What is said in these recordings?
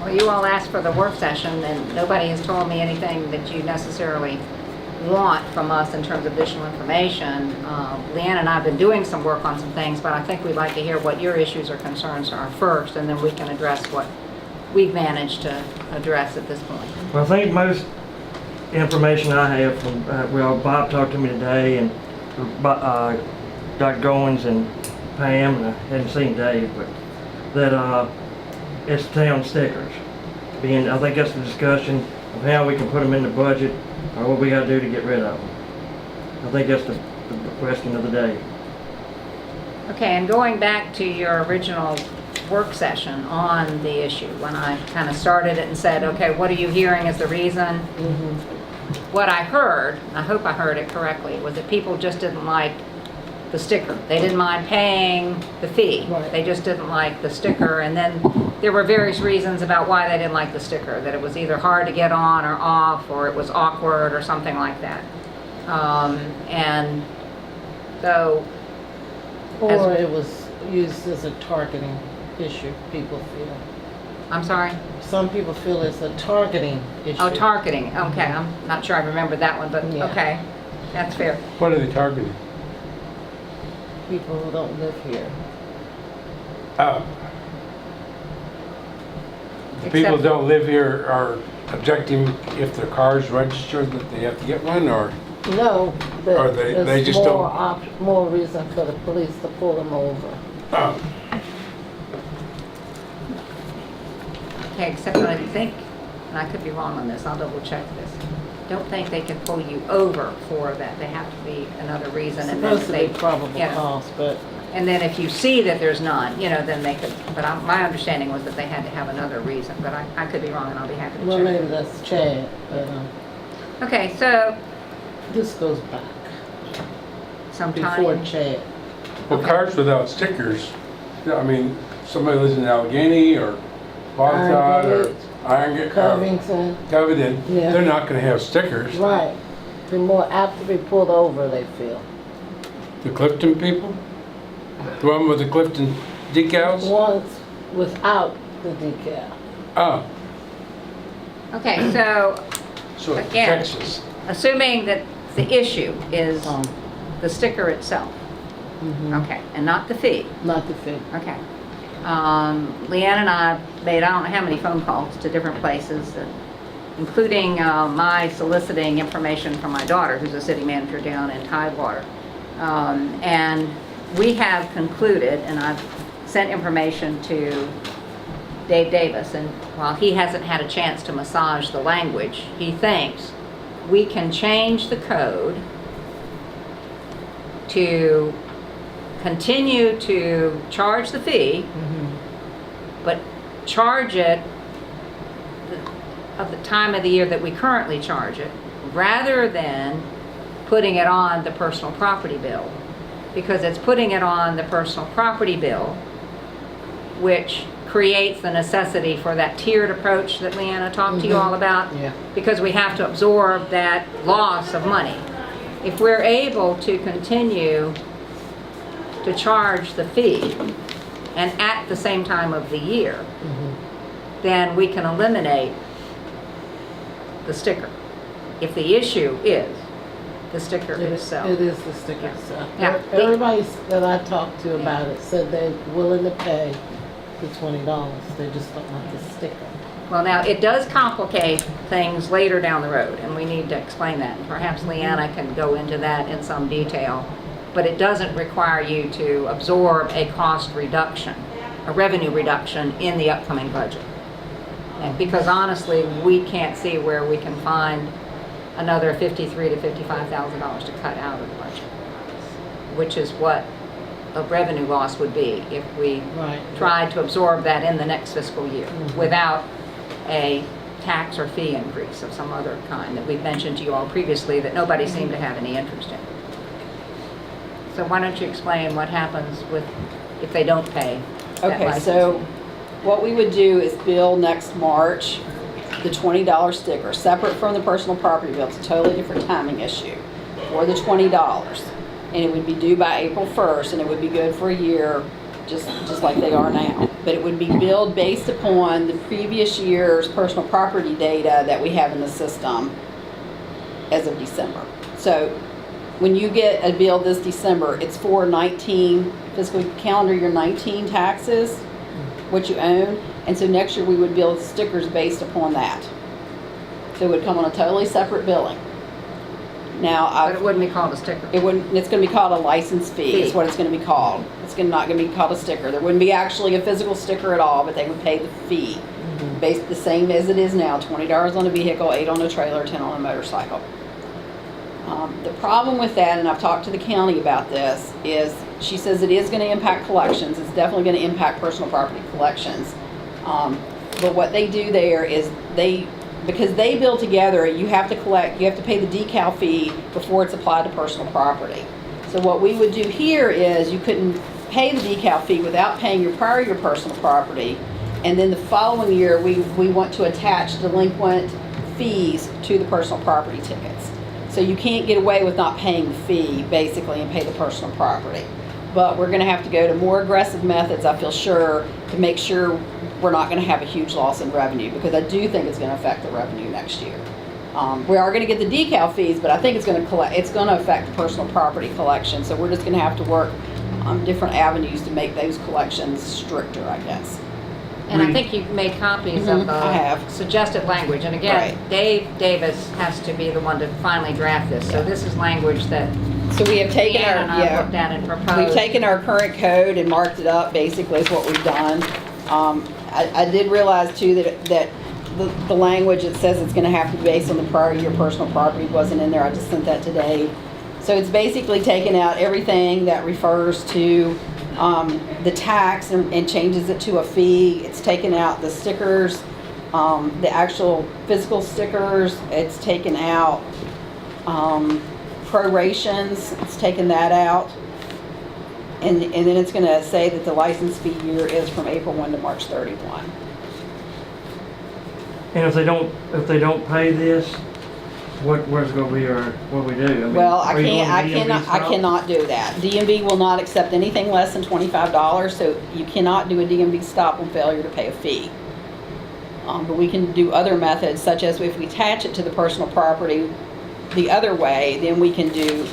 Well, you all asked for the work session, and nobody has told me anything that you necessarily want from us in terms of additional information. LeAnna and I have been doing some work on some things, but I think we'd like to hear what your issues or concerns are first, and then we can address what we've managed to address at this point. Well, I think most information I have from, well, Bob talked to me today, and Dr. Goings and Pam, and I hadn't seen Dave, but that it's town stickers. I think that's the discussion of how we can put them in the budget, or what we got to do to get rid of them. I think that's the question of the day. Okay, and going back to your original work session on the issue, when I kind of started it and said, okay, what are you hearing as the reason? What I heard, I hope I heard it correctly, was that people just didn't like the sticker. They didn't mind paying the fee. Right. They just didn't like the sticker. And then there were various reasons about why they didn't like the sticker, that it was either hard to get on or off, or it was awkward or something like that. And so... Or it was used as a targeting issue, people feel. I'm sorry? Some people feel it's a targeting issue. Oh, targeting. Okay, I'm not sure I remember that one, but Yeah. okay. That's fair. What are they targeting? People who don't live here. The people Except- who don't live here are objecting if their car's registered that they have to get one, or? No, but Or they there's just more, don't- more reason for the police to pull them over. Oh, Okay, except that I think, and I could be wrong on this, I'll double check this. Don't think they can pull you over for that. They have to be another reason. It's And then supposed to they, be probable you know, cause, but and then if you see that there's none, you know, then they could, but my understanding was that they had to have another reason, but I could be wrong, and I'll be happy to well, check. maybe that's Chad. But Okay, so this goes back sometime. before Chad. well, cars without stickers, I mean, somebody lives in Allegheny or Bogota or Covington. Covington, Yeah. they're not gonna have stickers. Right. They're more apt to be pulled over, they feel. The Clifton people? The one with the Clifton decals? Ones without the decal. Oh, Okay, so so it's Again. Texas. assuming that the issue is the sticker itself, okay, and not the fee. Not the fee. Okay. LeAnna and I made I don't know how many phone calls to different places, including my soliciting information from my daughter, who's a city manager down in Tidewater. And we have concluded, and I've sent information to Dave Davis, and while he hasn't had a chance to massage the language, he thinks we can change the code to continue to charge the fee, but charge it of the time of the year that we currently charge it, rather than putting it on the personal property bill. Because it's putting it on the personal property bill, which creates the necessity for that tiered approach that LeAnna talked to you all about. Yeah. Because we have to absorb that loss of money. If we're able to continue to charge the fee, and at the same time of the year, then we can eliminate the sticker. If the issue is the sticker itself. It is the sticker itself. Yeah. Everybody that I talked to about it said they're willing to pay the $20. They just don't want the sticker. Well, now, it does complicate things later down the road, and we need to explain that. And perhaps LeAnna can go into that in some detail. But it doesn't require you to absorb a cost reduction, a revenue reduction in the upcoming budget. And because honestly, we can't see where we can find another $53,000 to $55,000 to cut out of the budget, which is what a revenue loss would be if we Right. tried to absorb that in the next fiscal year without a tax or fee increase of some other kind that we've mentioned to you all previously that nobody seemed to have any interest in. So why don't you explain what happens with, if they don't pay that Okay, license so fee? what we would do is bill next March the $20 sticker, separate from the personal property bill. It's a totally different timing issue for the $20. And it would be due by April 1st, and it would be good for a year, just like they are now. but it would be billed based upon the previous year's personal property data that we have in the system as of December. So when you get a bill this December, it's for 19, fiscal calendar year 19 taxes, what you own, and so next year we would bill stickers based upon that. So it would come on a totally separate billing. Now, But it wouldn't be called a sticker. it wouldn't, it's gonna be called a license fee, is Fee. what it's gonna be called. It's not gonna be called a sticker. There wouldn't be actually a physical sticker at all, but they would pay the fee. Based the same as it is now, $20 on a vehicle, 8 on a trailer, 10 on a motorcycle. The problem with that, and I've talked to the county about this, is she says it is gonna impact collections. It's definitely gonna impact personal property collections. But what they do there is because they bill together, you have to pay the decal fee before it's applied to personal property. So what we would do here is you couldn't pay the decal fee without paying your prior year personal property. And then the following year, we want to attach delinquent fees to the personal property tickets. So you can't get away with not paying the fee, basically, and pay the personal property. But we're gonna have to go to more aggressive methods, I feel sure, to make sure we're not gonna have a huge loss in revenue, because I do think it's gonna affect the revenue next year. We are gonna get the decal fees, but I think it's gonna affect the personal property collection, so we're just gonna have to work on different avenues to make those collections stricter, I guess. And I think you've made copies of I have. the suggested language. And again, Right. Dave Davis has to be the one to finally draft this. So Yeah. this is language that So we have taken Leanna and I looked at and proposed. We've taken our current code and marked it up, basically, is what we've done. I did realize too that the language that says it's gonna have to be based on the prior year personal property wasn't in there. I just sent that to Dave. So it's basically taken out everything that refers to the tax and changes it to a fee. It's taken out the stickers, the actual physical stickers. It's taken out prorations. It's taken that out. And then it's gonna say that the license fee year is from April 1 to March 31. And if they don't pay this, where's it gonna be, or what we do? I mean, Well, are you going to DMV I style? cannot do that. DMV will not accept anything less than $25, so you cannot do a DMV stop on failure to pay a fee. But we can do other methods, such as if we attach it to the personal property the other way, then we can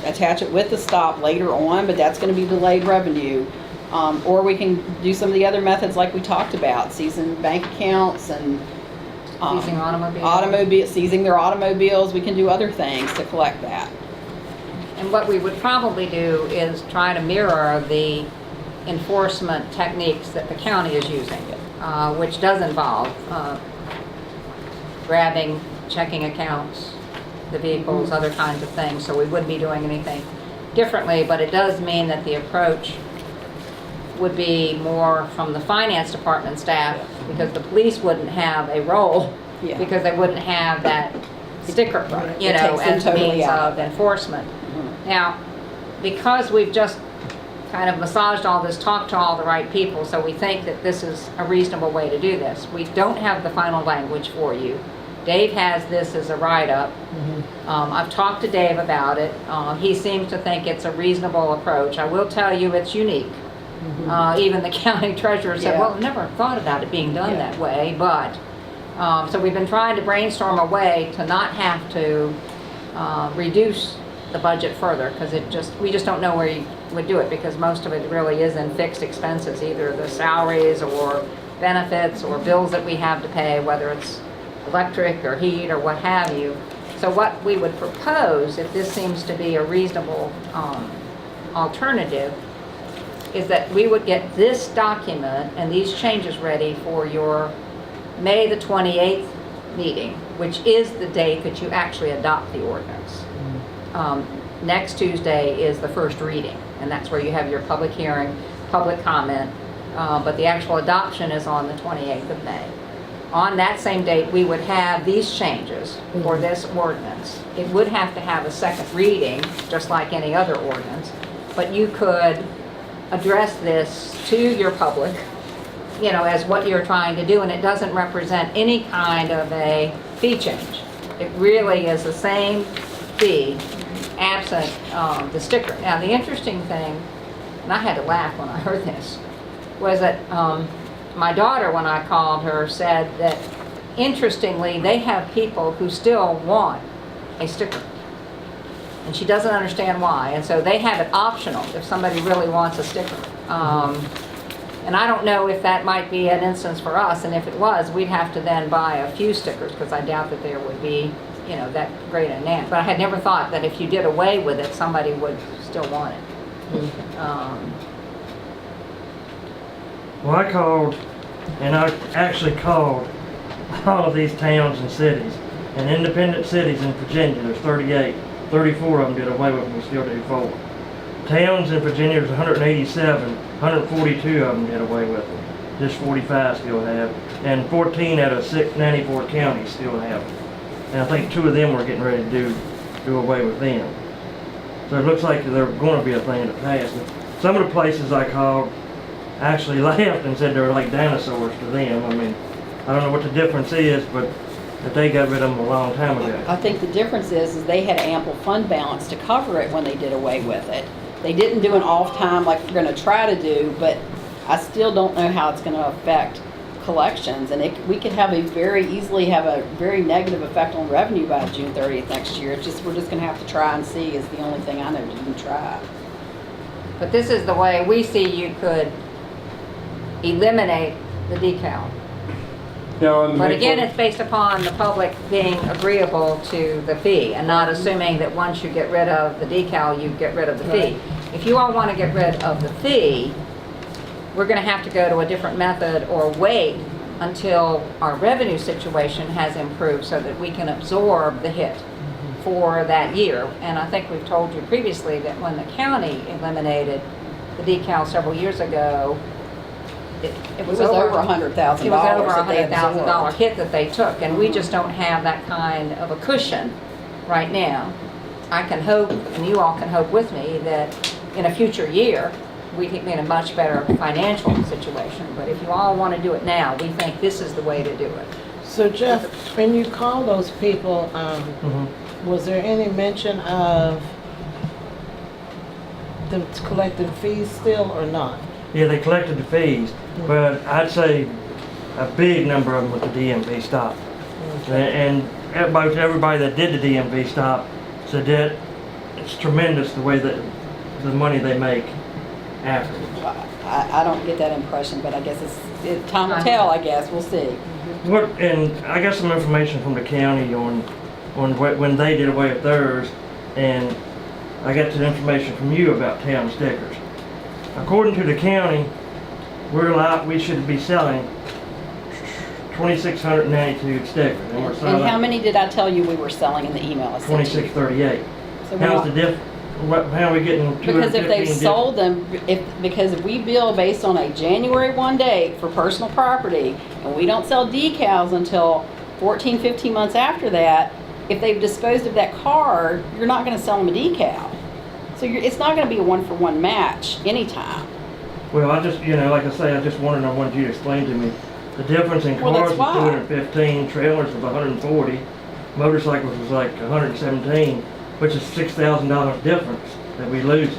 attach it with the stop later on, but that's gonna be delayed revenue. Or we can do some of the other methods like we talked about, seizing bank accounts and Seizing automobiles. seizing their automobiles. We can do other things to collect that. And what we would probably do is try to mirror the enforcement techniques that the county is using, which does involve grabbing checking accounts, the vehicles, other kinds of things. So we wouldn't be doing anything differently, but it does mean that the approach would be more from the finance department staff, because the police wouldn't have a role, Yeah. because they wouldn't have that sticker, you It know, takes them as a totally means out. of enforcement. Now, because we've just kind of massaged all this, talked to all the right people, so we think that this is a reasonable way to do this. We don't have the final language for you. Dave has this as a write-up. I've talked to Dave about it. He seems to think it's a reasonable approach. I will tell you it's unique. Even the county treasurer said, Yeah. well, I never thought about it being done Yeah. that way, but, so we've been trying to brainstorm a way to not have to reduce the budget further, because we just don't know where you would do it, because most of it really is in fixed expenses, either the salaries or benefits or bills that we have to pay, whether it's electric or heat or what have you. So what we would propose, if this seems to be a reasonable alternative, is that we would get this document and these changes ready for your May the 28th meeting, which is the date that you actually adopt the ordinance. Next Tuesday is the first reading, and that's where you have your public hearing, public comment, but the actual adoption is on the 28th of May. On that same date, we would have these changes for this ordinance. It would have to have a second reading, just like any other ordinance, but you could address this to your public, you know, as what you're trying to do, and it doesn't represent any kind of a fee change. It really is the same fee, absent the sticker. Now, the interesting thing, and I had to laugh when I heard this, was that my daughter, when I called her, said that interestingly, they have people who still want a sticker. And she doesn't understand why. And so they have it optional if somebody really wants a sticker. And I don't know if that might be an instance for us. And if it was, we'd have to then buy a few stickers because I doubt that there would be, you know, that great a demand. But I had never thought that if you did away with it, somebody would still want it. Well, I called, and I actually called all of these towns and cities, and independent cities in Virginia, there's 38, 34 of them did away with them, we still do 4. Towns in Virginia, there's 187, 142 of them did away with them, just 45 still have, and 14 out of 94 counties still have them. And I think 2 of them were getting ready to do away with them. So it looks like they're going to be a thing of the past. Some of the places I called actually laughed and said they were like dinosaurs to them. I mean, I don't know what the difference is, but that they got rid of them a long time ago. I think the difference is they had ample fund balance to cover it when they did away with it. They didn't do an off time like we're gonna try to do, but I still don't know how it's gonna affect collections. And we could have easily have a very negative effect on revenue by June 30th next year. It's just, we're just gonna have to try and see is the only thing I know to even try. But this is the way we see you could eliminate the decal. But again, it's based upon the public being agreeable to the fee and not assuming that once you get rid of the decal, you get rid of the fee. If you all want to get rid of the fee, we're going to have to go to a different method or wait until our revenue situation has improved so that we can absorb the hit for that year. And I think we've told you previously that when the county eliminated the decal several years ago, it was over $100,000. It was over $100,000 hit that they took, and we just don't have that kind of a cushion right now. I can hope, and you all can hope with me, that in a future year, we can be in a much better financial situation. But if you all want to do it now, we think this is the way to do it. So Jeff, when you call those people, was there any mention of them collecting fees still or not? Yeah, they collected the fees, but I'd say a big number of them with the DMV stop. And everybody that did the DMV stop said that it's tremendous the way that the money they make after. I don't get that impression, but I guess time will tell, I guess. We'll see. And I got some information from the county on when they did away with theirs, and I got some information from you about town stickers. According to the county, we should be selling 2,692 stickers. And we're selling how many did I tell you we were selling in the email? 2,638. So How's the difference? How are we getting 215? Because if they sold them, because if we bill based on a January 1 date for personal property, and we don't sell decals until 14, 15 months after that, if they've disposed of that car, you're not going to sell them a decal. So it's not going to be a one-for-one match anytime. Well, I just, like I say, I just wanted you to explain to me the difference in cars was 215, trailers was 140, motorcycles was like 117, which is $6,000 difference that we lose.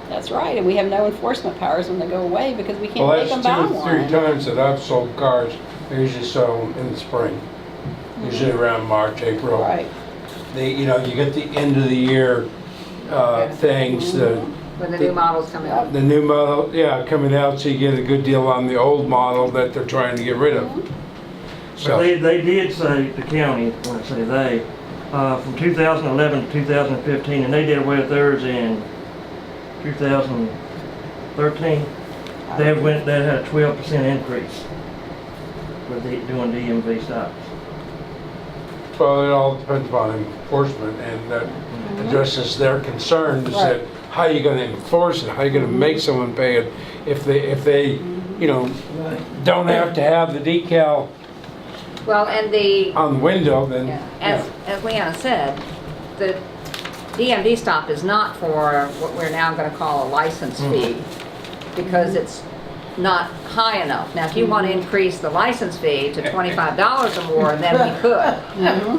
That's right, and we have no enforcement powers when they go away because we can't Well, make them buy that's 2 or 3 one. times that I've sold cars. I usually sell them in the spring, usually around March, April. Right. You get the end of the year things, When the new models come out. the new model, coming out, so you get a good deal on the old model that they're trying to get rid of. So they did say, the county, when I say they, from 2011 to 2015, and they did away with theirs in 2013. They had a 12% increase with doing DMV stops. Well, it all depends upon enforcement, and that addresses their concerns, that how are you going to enforce it? How are you going to make someone pay it if they don't have to have the decal Well, and on the window? Then as LeAnna said, the DMV stop is not for what we're now going to call a license fee because it's not high enough. Now, if you want to increase the license fee to $25 or more, then we could.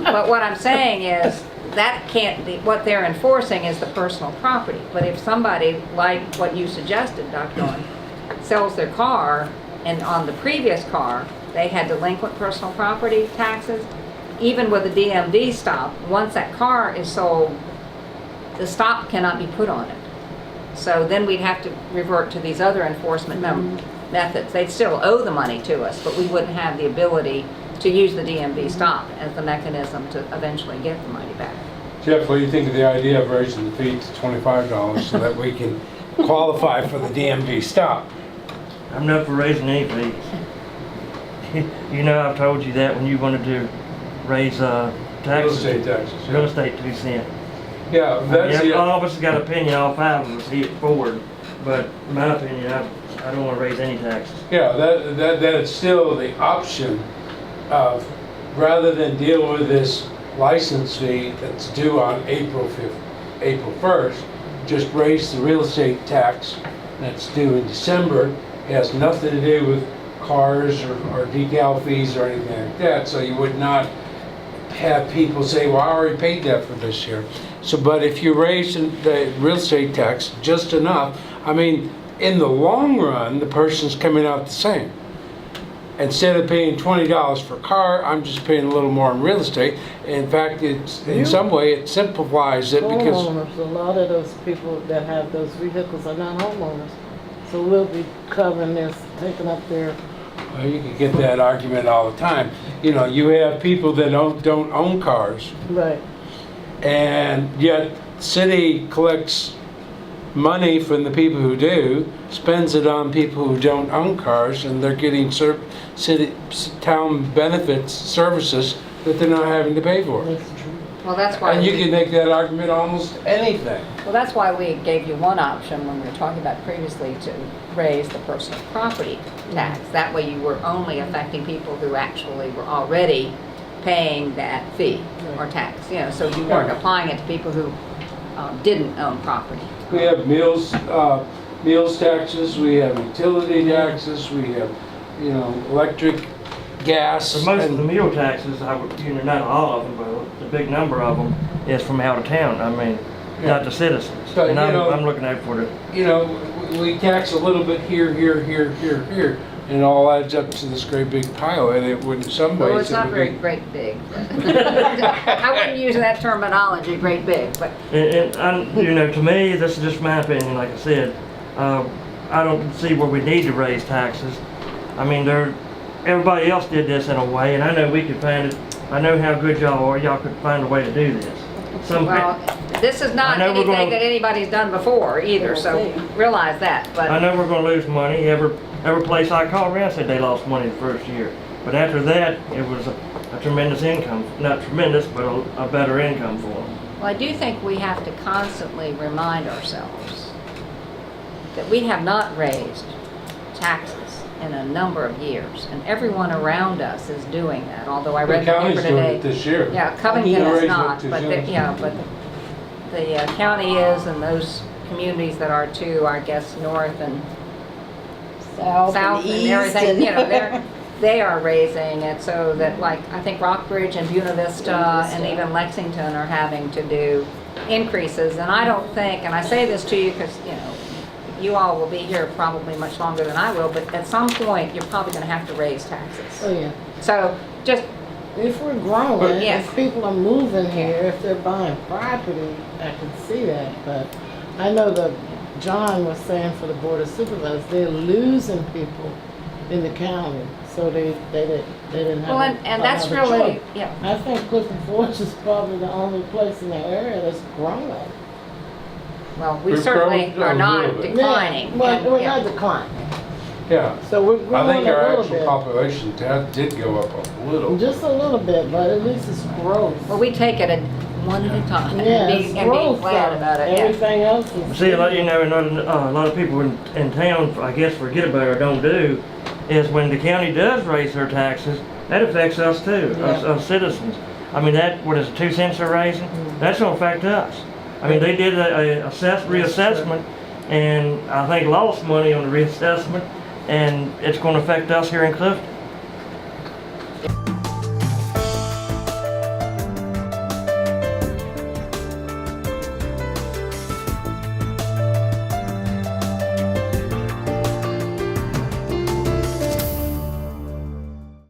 But what I'm saying is that can't be, what they're enforcing is the personal property. But if somebody, like what you suggested, Dr. Owen, sells their car And on the previous car, they had delinquent personal property taxes. Even with a DMV stop, once that car is sold, the stop cannot be put on it. So then we'd have to revert to these other enforcement methods. They'd still owe the money to us, but we wouldn't have the ability to use the DMV stop as the mechanism to eventually get the money back. Jeff, what do you think of the idea of raising the fee to $25 so that we can qualify for the DMV stop? I'm not for raising any fees. You know, I've told you that when you wanted to raise Real taxes. estate taxes. Real estate 2 cents. Yeah, that's the, All of us have got an opinion, all 5 of us hit forward, but in my opinion, I don't want to raise any taxes. yeah, that it's still the option of, rather than deal with this license fee that's due on April 1st, just raise the real estate tax that's due in December. It has nothing to do with cars or decal fees or anything like that, so you would not have people say, well, I already paid that for this year. So, but if you raise the real estate tax just enough, I mean, in the long run, the person's coming out the same. Instead of paying $20 for a car, I'm just paying a little more in real estate. In fact, it's, in some way, it simplifies it because... Homeowners, a lot of those people that have those vehicles are not homeowners. So we'll be covering this, taking up their, Well, you can get that argument all the time. You know, you have people that don't own cars, right. and yet city collects money from the people who do, spends it on people who don't own cars, and they're getting town benefits, services that they're not having to pay for. That's true. Well, that's why. And you can make that argument almost anything. Well, that's why we gave you one option when we were talking about previously to raise the personal property tax. That way you were only affecting people who actually were already paying that fee or tax, you know, so you weren't applying it to people who didn't own property. We have meals taxes, we have utility taxes, we have, you know, electric, gas. For most of and- the meal taxes, not all of them, but the big number of them is from out of town. I mean, not the citizens. But, And you know- I'm looking out for the, You know, we tax a little bit here, and it all adds up to this great big pile, and it would, in some ways... Well, it's it not would very be- great big. I wouldn't use that terminology, great big, but you know, to me, this is just my opinion, like I said. I don't see where we need to raise taxes. I mean, everybody else did this in a way, and I know we could find it. I know how good y'all are. Y'all could find a way to do this. well, this is not I know we're anything gonna- that anybody's done before either, so realize that, I but know we're gonna lose money. Every place I called around said they lost money the first year. But after that, it was a tremendous income. Not tremendous, but a better income for them. well, I do think we have to constantly remind ourselves that we have not raised taxes in a number of years, and everyone around us is doing that, although I The read the paper county's doing it today. this year. Yeah, Covington They're is raising it not, to but zero. yeah, but the county is, and those communities that are too, I guess, north and South south and and east everything, you know, they are raising it so that, like, I think Rockbridge and Buena Vista and even Lexington are having to do increases, and I don't think, and I say this to you because, you know, you all will be here probably much longer than I will, but at some point, you're probably gonna have to raise Oh, taxes. yeah. So, just, If we're growing, Yeah. if people are moving here, if they're buying property, I can see that, but I know that John was saying for the Board of Supervisors, they're losing people in the county, so they didn't have. well, and that's another really, choice. yeah. I think Clifton Forge is probably the only place in the area that's growing. Well, we We've certainly grown are a not little bit. declining. Yeah, but we're Yeah. not declining, Yeah. so we're I growing think a our little actual bit. population did go up a little. Just a little bit, but at least it's growth. Well, we take it one at a time Yeah, it's and be growth. glad though. about it, yeah. Everything else is. See, a lot, you know, a lot of people in town, I guess, forget about it or don't do, is when the county does raise their taxes, that affects us too, us citizens. I mean, what is it, 2 cents they're raising? That's gonna affect us. I mean, they did a reassessment, and I think lost money on the reassessment, and it's gonna affect us here in Clifton.